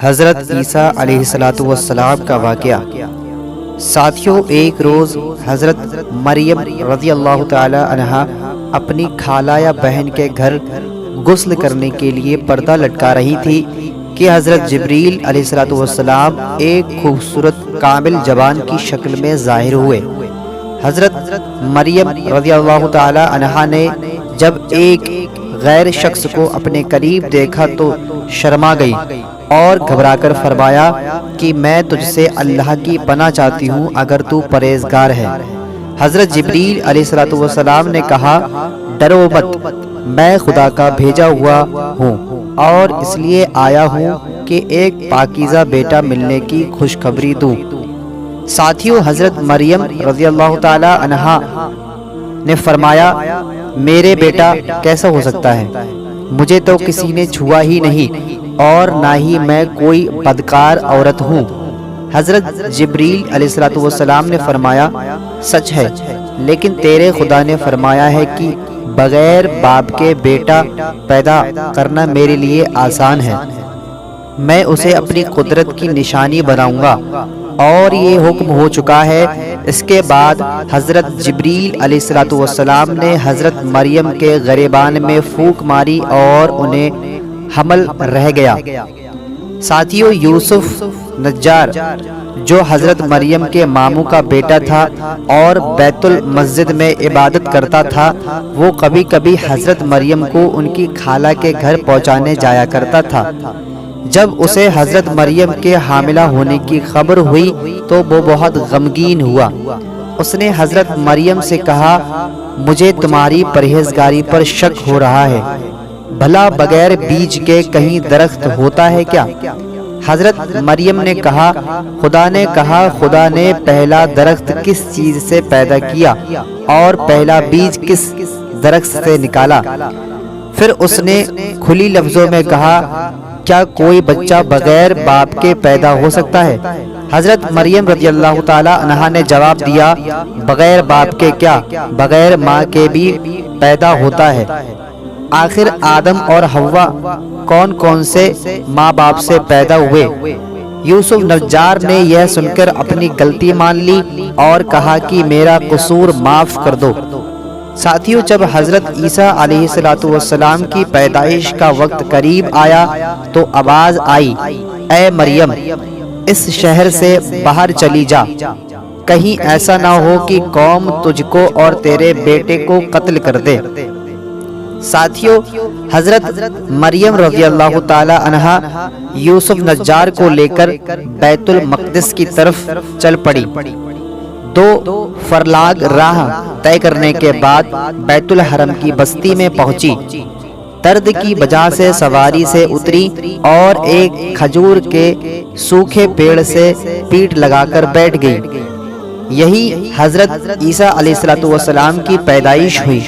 حضرت عیسیٰ علیہ السلام کا واقعہ۔ ساتھیوں، ایک روز حضرت مریم رضی اللہ تعالی عنہا اپنی خالہ یا بہن کے گھر غسل کرنے کے لیے پردہ لٹکا رہی تھی کہ حضرت جبریل علیہ السلام ایک خوبصورت کامل جوان کی شکل میں ظاہر ہوئے۔ حضرت مریم رضی اللہ تعالی عنہا نے جب ایک غیر شخص کو اپنے قریب دیکھا تو شرما گئی اور گھبرا کر فرمایا کہ میں تجھ سے اللہ کی پناہ چاہتی ہوں اگر تو پرہیزگار ہے۔ حضرت جبریل علیہ السلام نے کہا، ڈرو مت، میں خدا کا بھیجا ہوا ہوں اور اس لیے آیا ہوں کہ ایک پاکیزہ بیٹا ملنے کی خوشخبری دوں۔ ساتھیوں، حضرت مریم رضی اللہ تعالی عنہا نے فرمایا، میرے بیٹا کیسا ہو سکتا ہے؟ مجھے تو کسی نے چھوا ہی نہیں اور نہ ہی میں کوئی بدکار عورت ہوں۔ حضرت جبریل علیہ السلام نے فرمایا، سچ ہے، لیکن تیرے خدا نے فرمایا ہے کہ بغیر باپ کے بیٹا پیدا کرنا میرے لیے آسان ہے، میں اسے اپنی قدرت کی نشانی بناؤں گا، اور یہ حکم ہو چکا ہے۔ اس کے بعد حضرت جبریل علیہ السلام نے حضرت مریم کے گریبان میں پھونک ماری اور انہیں حمل رہ گیا۔ ساتھیوں، یوسف نجار جو حضرت مریم کے ماموں کا بیٹا تھا اور بیت المسجد میں عبادت کرتا تھا، وہ کبھی کبھی حضرت مریم کو ان کی خالہ کے گھر پہنچانے جایا کرتا تھا۔ جب اسے حضرت مریم کے حاملہ ہونے کی خبر ہوئی تو وہ بہت غمگین ہوا۔ اس نے حضرت مریم سے کہا، مجھے تمہاری پرہیزگاری پر شک ہو رہا ہے، بھلا بغیر بیج کے کہیں درخت ہوتا ہے کیا؟ حضرت مریم نے کہا، خدا نے پہلا درخت کس چیز سے پیدا کیا اور پہلا بیج کس درخت سے نکالا؟ پھر اس نے کھلی لفظوں میں کہا، کیا کوئی بچہ بغیر باپ کے پیدا ہو سکتا ہے؟ حضرت مریم رضی اللہ تعالی عنہا نے جواب دیا، بغیر باپ کے کیا، بغیر ماں کے بھی پیدا ہوتا ہے۔ آخر آدم اور حوا کون سے ماں باپ سے پیدا ہوئے؟ یوسف نجار نے یہ سن کر اپنی غلطی مان لی اور کہا کہ میرا قصور معاف کر دو۔ ساتھیوں، جب حضرت عیسیٰ علیہ السلام کی پیدائش کا وقت قریب آیا تو آواز آئی، اے مریم، اس شہر سے باہر چلی جا، کہیں ایسا نہ ہو کہ قوم تجھ کو اور تیرے بیٹے کو قتل کر دے۔ ساتھیوں، حضرت مریم رضی اللہ تعالی عنہا یوسف نجار کو لے کر بیت المقدس کی طرف چل پڑی۔ 2 فرلاگ راہ طے کرنے کے بعد بیت الحرم کی بستی میں پہنچی۔ درد کی وجہ سے سواری سے اتری اور ایک کھجور کے سوکھے پیڑ سے پیٹ لگا کر بیٹھ گئی۔ یہی حضرت عیسیٰ علیہ السلام کی پیدائش ہوئی۔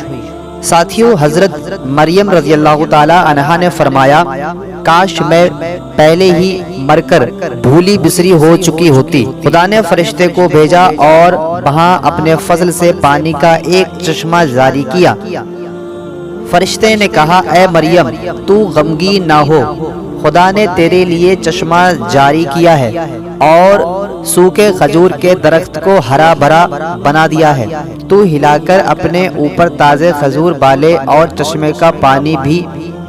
ساتھیوں، حضرت مریم رضی اللہ تعالی عنہا نے فرمایا، کاش میں پہلے ہی مر کر بھولی بسری ہو چکی ہوتی۔ خدا نے فرشتے کو بھیجا اور وہاں اپنے فضل سے پانی کا ایک چشمہ جاری کیا۔ فرشتے نے کہا، اے مریم، تو غمگین نہ ہو، خدا نے تیرے لیے چشمہ جاری کیا ہے اور سوکھے کھجور کے درخت کو ہرا بھرا بنا دیا ہے۔ تو ہلا کر اپنے اوپر تازے کھجور بالے اور چشمے کا پانی بھی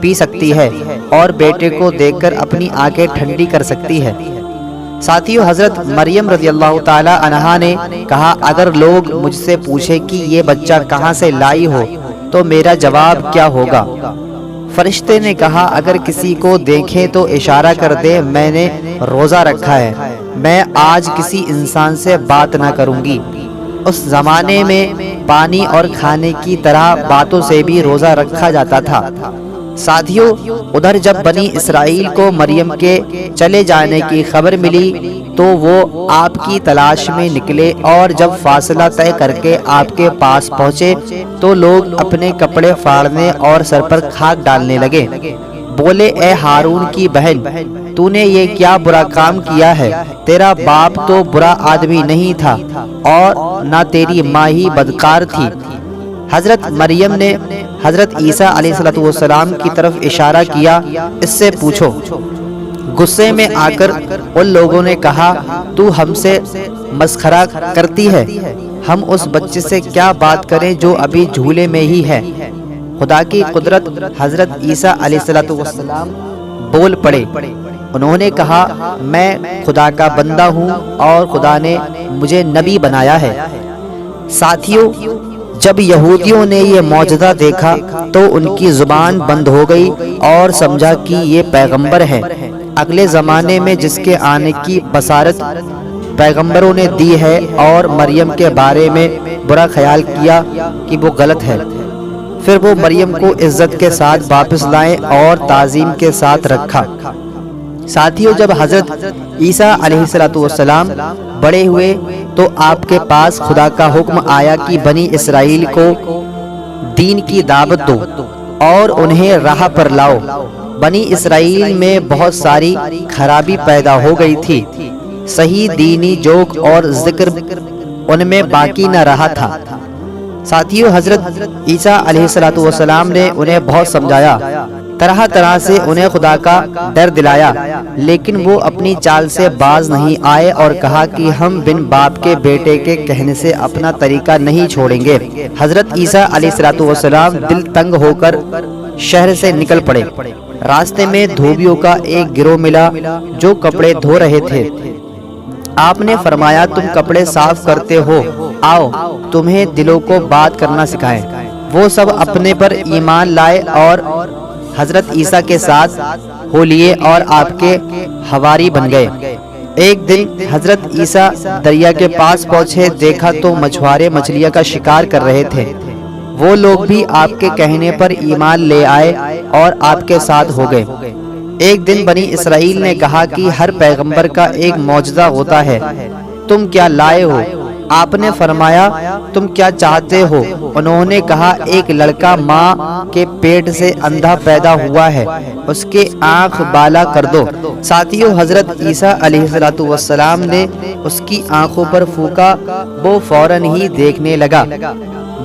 پی سکتی ہے اور بیٹے کو دیکھ کر اپنی آنکھیں ٹھنڈی کر سکتی ہے۔ ساتھیوں، حضرت مریم رضی اللہ تعالی عنہا نے کہا، اگر لوگ مجھ سے پوچھے کہ یہ بچہ کہاں سے لائی ہو تو میرا جواب کیا ہوگا؟ فرشتے نے کہا، اگر کسی کو دیکھیں تو اشارہ کر دے، میں نے روزہ رکھا ہے، میں آج کسی انسان سے بات نہ کروں گی۔ اس زمانے میں پانی اور کھانے کی طرح باتوں سے بھی روزہ رکھا جاتا تھا۔ ساتھیوں، ادھر جب بنی اسرائیل کو مریم کے چلے جانے کی خبر ملی تو وہ آپ کی تلاش میں نکلے، اور جب فاصلہ طے کر کے آپ کے پاس پہنچے تو لوگ اپنے کپڑے پھاڑنے اور سر پر خاک ڈالنے لگے۔ بولے، اے ہارون کی بہن، تو نے یہ کیا برا کام کیا ہے؟ تیرا باپ تو برا آدمی نہیں تھا اور نہ تیری ماں ہی بدکار تھی۔ حضرت مریم نے حضرت عیسیٰ علیہ السلام کی طرف اشارہ کیا، اس سے پوچھو۔ غصے میں آ کر ان لوگوں نے کہا تو ہم سے مسخرہ کرتی ہے، ہم اس بچے سے کیا بات کریں جو ابھی جھولے میں ہی ہے۔ خدا کی قدرت، حضرت عیسیٰ علیہ السلام بول پڑے۔ انہوں نے کہا میں خدا کا بندہ ہوں اور خدا نے مجھے نبی بنایا ہے۔ ساتھیوں، جب یہودیوں نے یہ معجزہ دیکھا تو ان کی زبان بند ہو گئی اور سمجھا کہ یہ پیغمبر ہے۔ اگلے زمانے میں جس کے آنے کی بشارت پیغمبروں نے دی ہے اور مریم کے بارے میں برا خیال کیا کہ وہ غلط ہے، پھر وہ مریم کو عزت کے ساتھ واپس لائیں اور تعظیم کے ساتھ رکھا۔ ساتھیوں، جب حضرت عیسیٰ علیہ السلام بڑے ہوئے تو آپ کے پاس خدا کا حکم آیا کہ بنی اسرائیل کو دین کی دعوت دو اور انہیں راہ پر لاؤ۔ بنی اسرائیل میں بہت ساری خرابی پیدا ہو گئی تھی، صحیح دینی جوک اور ذکر ان میں باقی نہ رہا تھا۔ ساتھیوں، حضرت عیسیٰ علیہ السلام نے انہیں بہت سمجھایا، طرح طرح سے انہیں خدا کا ڈر دلایا، لیکن وہ اپنی چال سے باز نہیں آئے اور کہا کہ ہم بن باپ کے بیٹے کے کہنے سے اپنا طریقہ نہیں چھوڑیں گے۔ حضرت عیسیٰ علیہ السلام دل تنگ ہو کر شہر سے نکل پڑے۔ راستے میں دھوبیوں کا ایک گروہ ملا جو کپڑے دھو رہے تھے۔ آپ نے فرمایا تم کپڑے صاف کرتے ہو، آؤ تمہیں دلوں کو بات کرنا سکھائیں۔ وہ سب اپنے پر ایمان لائے اور حضرت عیسیٰ کے ساتھ ہو لیے اور آپ کے حواری بن گئے۔ ایک دن حضرت عیسیٰ دریا کے پاس پہنچے، دیکھا تو مچھوارے مچھلیاں کا شکار کر رہے تھے۔ وہ لوگ بھی آپ کے کہنے پر ایمان لے آئے اور آپ کے ساتھ ہو گئے۔ ایک دن بنی اسرائیل نے کہا کہ ہر پیغمبر کا ایک معجزہ ہوتا ہے، تم کیا لائے ہو؟ آپ نے فرمایا تم کیا چاہتے ہو؟ انہوں نے کہا ایک لڑکا ماں کے پیٹ سے اندھا پیدا ہوا ہے، اس کے آنکھ بالا کر دو۔ ساتھیوں، حضرت عیسیٰ علیہ السلام نے اس کی آنکھوں پر پھونکا، وہ فوراً ہی دیکھنے لگا۔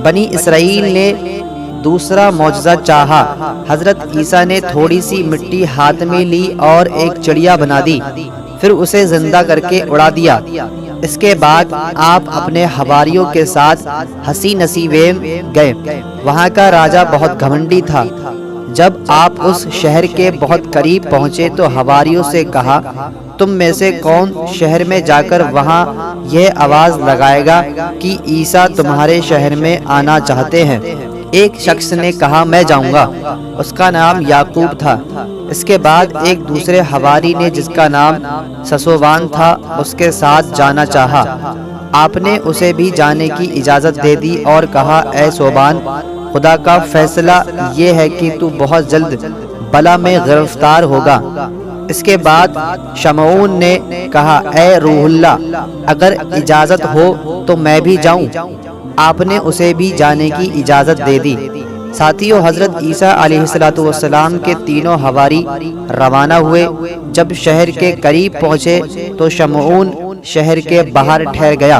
بنی اسرائیل نے دوسرا معجزہ چاہا۔ حضرت عیسیٰ نے تھوڑی سی مٹی ہاتھ میں لی اور ایک چڑیا بنا دی، پھر اسے زندہ کر کے اڑا دیا۔ اس کے بعد آپ اپنے حواریوں کے ساتھ حسی نسیویم گئے۔ وہاں کا راجہ بہت گھمنڈی تھا۔ جب آپ اس شہر کے بہت قریب پہنچے تو حواریوں سے کہا تم میں سے کون شہر میں جا کر وہاں یہ آواز لگائے گا کہ عیسیٰ تمہارے شہر میں آنا چاہتے ہیں؟ ایک شخص نے کہا میں جاؤں گا، اس کا نام یعقوب تھا۔ اس کے بعد ایک دوسرے حواری نے جس کا نام سسوبان تھا اس کے ساتھ جانا چاہا۔ آپ نے اسے بھی جانے کی اجازت دے دی اور کہا اے سوبان، خدا کا فیصلہ یہ ہے کہ تو بہت جلد بلا میں گرفتار ہوگا۔ اس کے بعد شمعون نے کہا اے روح اللہ، اگر اجازت ہو تو میں بھی جاؤں۔ آپ نے اسے بھی جانے کی اجازت دے دی۔ ساتھیوں، حضرت عیسیٰ علیہ السلام کے تینوں حواری روانہ ہوئے۔ جب شہر کے قریب پہنچے تو شمعون شہر کے باہر ٹھہر گیا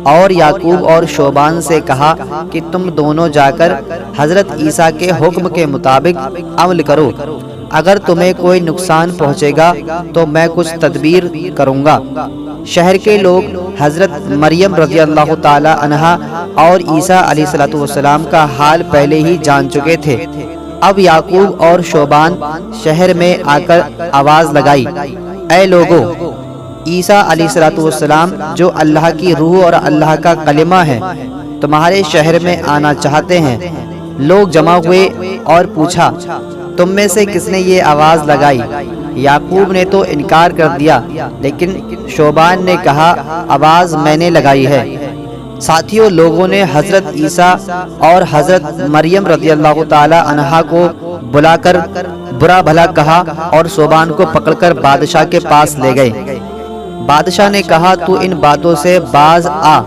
اور یعقوب اور شوبان سے کہا کہ تم دونوں جا کر حضرت عیسیٰ کے حکم کے مطابق عمل کرو، اگر تمہیں کوئی نقصان پہنچے گا تو میں کچھ تدبیر کروں گا۔ شہر کے لوگ حضرت مریم رضی اللہ تعالی عنہا اور عیسیٰ علیہ السلام کا حال پہلے ہی جان چکے تھے۔ اب یعقوب اور شوبان شہر میں آ کر آواز لگائی اے لوگو، عیسیٰ علیہ السلام جو اللہ کی روح اور اللہ کا کلمہ ہے تمہارے شہر میں آنا چاہتے ہیں۔ لوگ جمع ہوئے اور پوچھا تم میں سے کس نے یہ آواز لگائی؟ یعقوب نے تو انکار کر دیا، لیکن شوبان نے کہا آواز میں نے لگائی ہے۔ ساتھیوں، لوگوں نے حضرت عیسیٰ اور حضرت مریم رضی اللہ تعالی عنہا کو بلا کر برا بھلا کہا اور شوبان کو پکڑ کر بادشاہ کے پاس لے گئے۔ بادشاہ نے کہا تو ان باتوں سے باز آ،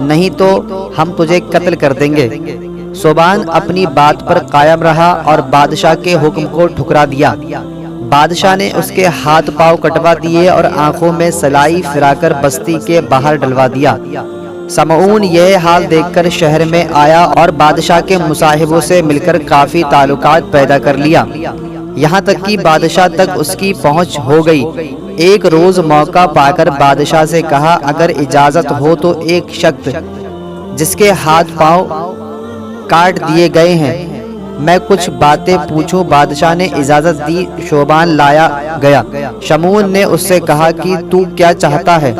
نہیں تو ہم تجھے قتل کر دیں گے۔ شوبان اپنی بات پر قائم رہا اور بادشاہ کے حکم کو ٹھکرا دیا۔ بادشاہ نے اس کے ہاتھ پاؤں کٹوا دیے اور آنکھوں میں سلائی پھرا کر بستی کے باہر ڈلوا دیا۔ سمعون یہ حال دیکھ کر شہر میں آیا اور بادشاہ کے مصاحبوں سے مل کر کافی تعلقات پیدا کر لیا۔ یہاں تک کہ بادشاہ تک اس کی پہنچ ہو گئی۔ ایک روز موقع پا کر بادشاہ سے کہا اگر اجازت ہو تو ایک شخص جس کے ہاتھ پاؤں کاٹ دیے گئے ہیں میں کچھ باتیں پوچھوں۔ بادشاہ نے اجازت دی۔ شوبان لایا گیا۔ شمعون نے اس سے کہا کہ تو کیا چاہتا ہے؟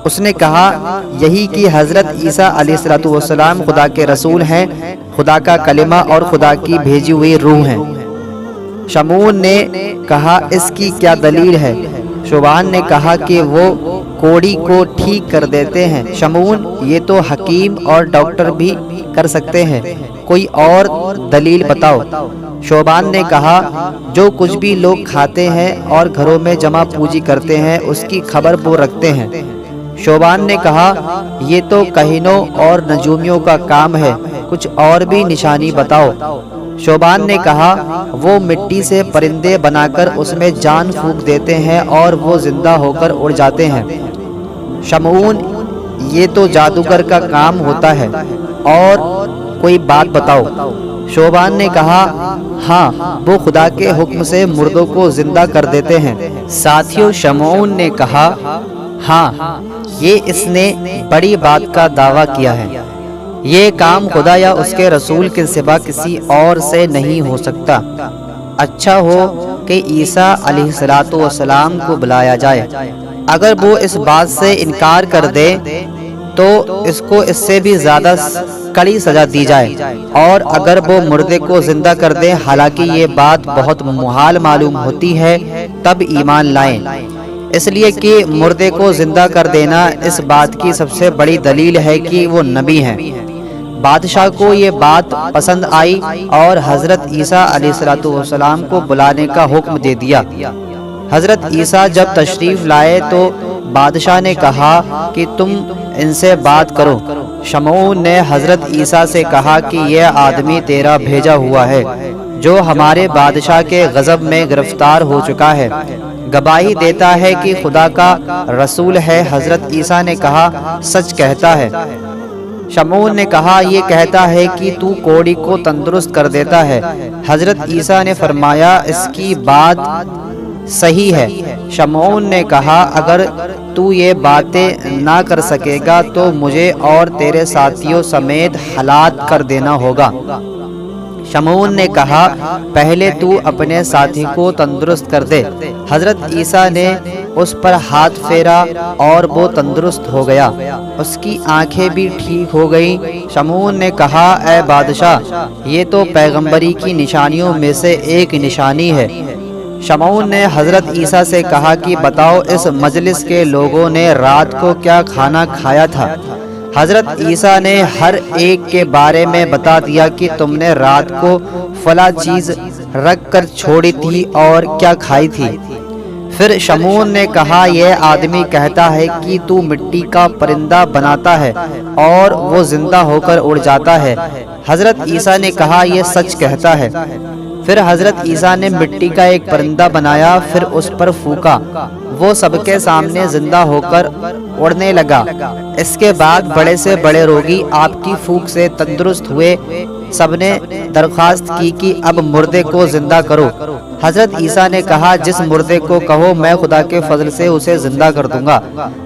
اس نے کہا یہی کہ حضرت عیسیٰ علیہ السلام خدا کے رسول ہیں، خدا کا کلمہ اور خدا کی بھیجی ہوئی روح ہیں۔ شمعون نے کہا اس کی کیا دلیل ہے؟ شوبان نے کہا کہ وہ کوڑی کو ٹھیک کر دیتے ہیں۔ شمعون یہ تو حکیم اور ڈاکٹر بھی کر سکتے ہیں، کوئی اور دلیل بتاؤ۔ شوبان نے کہا جو کچھ بھی لوگ کھاتے ہیں اور گھروں میں جمع پوجی کرتے ہیں اس کی خبر وہ رکھتے ہیں۔ شوبان نے کہا یہ تو کہنوں اور نجومیوں کا کام ہے، کچھ اور بھی نشانی بتاؤ۔ شوبان نے کہا وہ مٹی سے پرندے بنا کر اس میں جان پھونک دیتے ہیں اور وہ زندہ ہو کر اڑ جاتے ہیں۔ شمعون یہ تو جادوگر کا کام ہوتا ہے، اور کوئی بات بتاؤ۔ شوبان نے کہا ہاں وہ خدا کے حکم سے مردوں کو زندہ کر دیتے ہیں۔ ساتھیوں شمعون نے کہا ہاں یہ اس نے بڑی بات کا دعویٰ کیا ہے، یہ کام خدا یا اس کے رسول کے سوا کسی اور سے نہیں ہو سکتا۔ اچھا ہو کہ عیسیٰ علیہ السلام کو بلایا جائے، اگر وہ اس بات سے انکار کر دے تو اس کو اس سے بھی زیادہ کڑی سزا دی جائے، اور اگر وہ مردے کو زندہ کر دے حالانکہ یہ بات بہت محال معلوم ہوتی ہے تب ایمان لائیں، اس لیے کہ مردے کو زندہ کر دینا اس بات کی سب سے بڑی دلیل ہے کہ وہ نبی ہیں۔ بادشاہ کو یہ بات پسند آئی اور حضرت عیسیٰ علیہ السلام کو بلانے کا حکم دے دیا۔ حضرت عیسیٰ جب تشریف لائے تو بادشاہ نے کہا کہ تم ان سے بات کرو۔ شمعون نے حضرت عیسیٰ سے کہا کہ یہ آدمی تیرا بھیجا ہوا ہے جو ہمارے بادشاہ کے غضب میں گرفتار ہو چکا ہے، گواہی دیتا ہے کہ خدا کا رسول ہے۔ حضرت عیسیٰ نے کہا سچ کہتا ہے۔ شمعون نے کہا یہ کہتا ہے کہ تو کوڑی کو تندرست کر دیتا ہے۔ حضرت عیسیٰ نے فرمایا اس کی بات صحیح ہے۔ شمعون نے کہا اگر تو یہ باتیں نہ کر سکے گا تو مجھے اور تیرے ساتھیوں سمیت ہلاک کر دینا ہوگا۔ شمعون نے کہا پہلے تو اپنے ساتھی کو تندرست کر دے۔ حضرت عیسیٰ نے اس پر ہاتھ پھیرا اور وہ تندرست ہو گیا، اس کی آنکھیں بھی ٹھیک ہو گئیں۔ شمعون نے کہا اے بادشاہ یہ تو پیغمبری کی نشانیوں میں سے ایک نشانی ہے۔ شمعون نے حضرت عیسیٰ سے کہا کہ بتاؤ اس مجلس کے لوگوں نے رات کو کیا کھانا کھایا تھا؟ حضرت عیسیٰ نے ہر ایک کے بارے میں بتا دیا کہ تم نے رات کو فلاں چیز رکھ کر چھوڑی تھی اور کیا کھائی تھی۔ پھر شمعون نے کہا یہ آدمی کہتا ہے کہ تو مٹی کا پرندہ بناتا ہے اور وہ زندہ ہو کر اڑ جاتا ہے۔ حضرت عیسیٰ نے کہا یہ سچ کہتا ہے۔ پھر حضرت عیسیٰ نے مٹی کا ایک پرندہ بنایا، پھر اس پر پھونکا، وہ سب کے سامنے زندہ ہو کر اڑنے لگا۔ اس کے بعد بڑے سے بڑے روگی آپ کی پھونک سے تندرست ہوئے۔ سب نے درخواست کی کہ اب مردے کو زندہ کرو۔ حضرت عیسیٰ نے کہا جس مردے کو کہو میں خدا کے فضل سے اسے زندہ کر دوں گا۔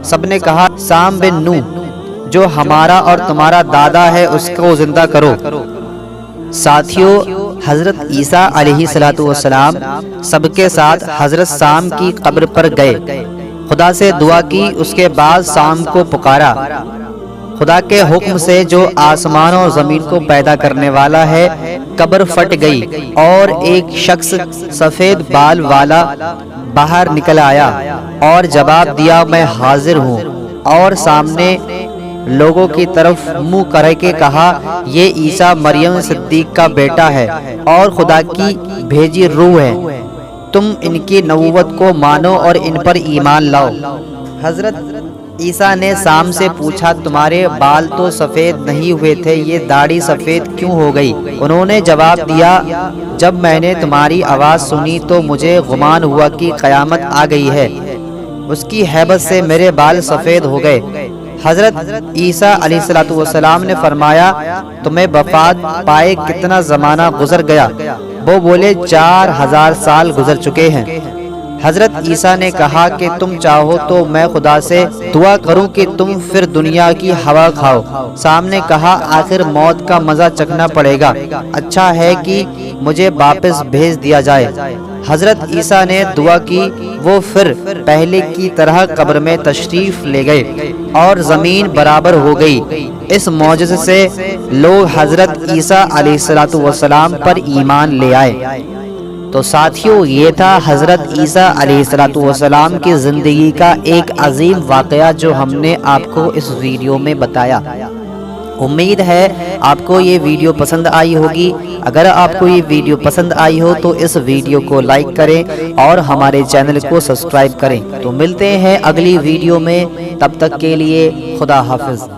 سب نے کہا سام بن نوح جو ہمارا اور تمہارا دادا ہے اس کو زندہ کرو۔ ساتھیوں حضرت عیسیٰ علیہ السلام سب کے ساتھ حضرت سام کی قبر پر گئے، خدا سے دعا کی، اس کے بعد سام کو پکارا۔ خدا کے حکم سے جو آسمان اور زمین کو پیدا کرنے والا ہے، قبر پھٹ گئی اور ایک شخص سفید بال والا باہر نکل آیا اور جواب دیا میں حاضر ہوں، اور سامنے لوگوں کی طرف منہ کر کے کہا یہ عیسیٰ مریم صدیق کا بیٹا ہے اور خدا کی بھیجی روح ہے، تم ان کی نبوت کو مانو اور ان پر ایمان لاؤ۔ حضرت عیسیٰ نے سام سے پوچھا تمہارے بال تو سفید نہیں ہوئے تھے، یہ داڑھی سفید کیوں ہو گئی؟ انہوں نے جواب دیا جب میں نے تمہاری آواز سنی تو مجھے گمان ہوا کہ قیامت آ گئی ہے، اس کی ہیبت سے میرے بال سفید ہو گئے۔ حضرت عیسیٰ علیہ السلام نے فرمایا تمہیں وفات پائے کتنا زمانہ گزر گیا؟ وہ بولے 4000 سال گزر چکے ہیں۔ حضرت عیسیٰ نے کہا کہ تم چاہو تو میں خدا سے دعا کروں کہ تم پھر دنیا کی ہوا کھاؤ۔ سامنے کہا آخر موت کا مزہ چکھنا پڑے گا، اچھا ہے کہ مجھے واپس بھیج دیا جائے۔ حضرت عیسیٰ نے دعا کی، وہ پھر پہلے کی طرح قبر میں تشریف لے گئے اور زمین برابر ہو گئی۔ اس معجزے سے لوگ حضرت عیسیٰ علیہ السلام پر ایمان لے آئے۔ تو ساتھیوں، یہ تھا حضرت عیسیٰ علیہ السلام کی زندگی کا ایک عظیم واقعہ جو ہم نے آپ کو اس ویڈیو میں بتایا۔ امید ہے آپ کو یہ ویڈیو پسند آئی ہوگی۔ اگر آپ کو یہ ویڈیو پسند آئی ہو تو اس ویڈیو کو لائک کریں اور ہمارے چینل کو سبسکرائب کریں۔ تو ملتے ہیں اگلی ویڈیو میں، تب تک کے لیے خدا حافظ۔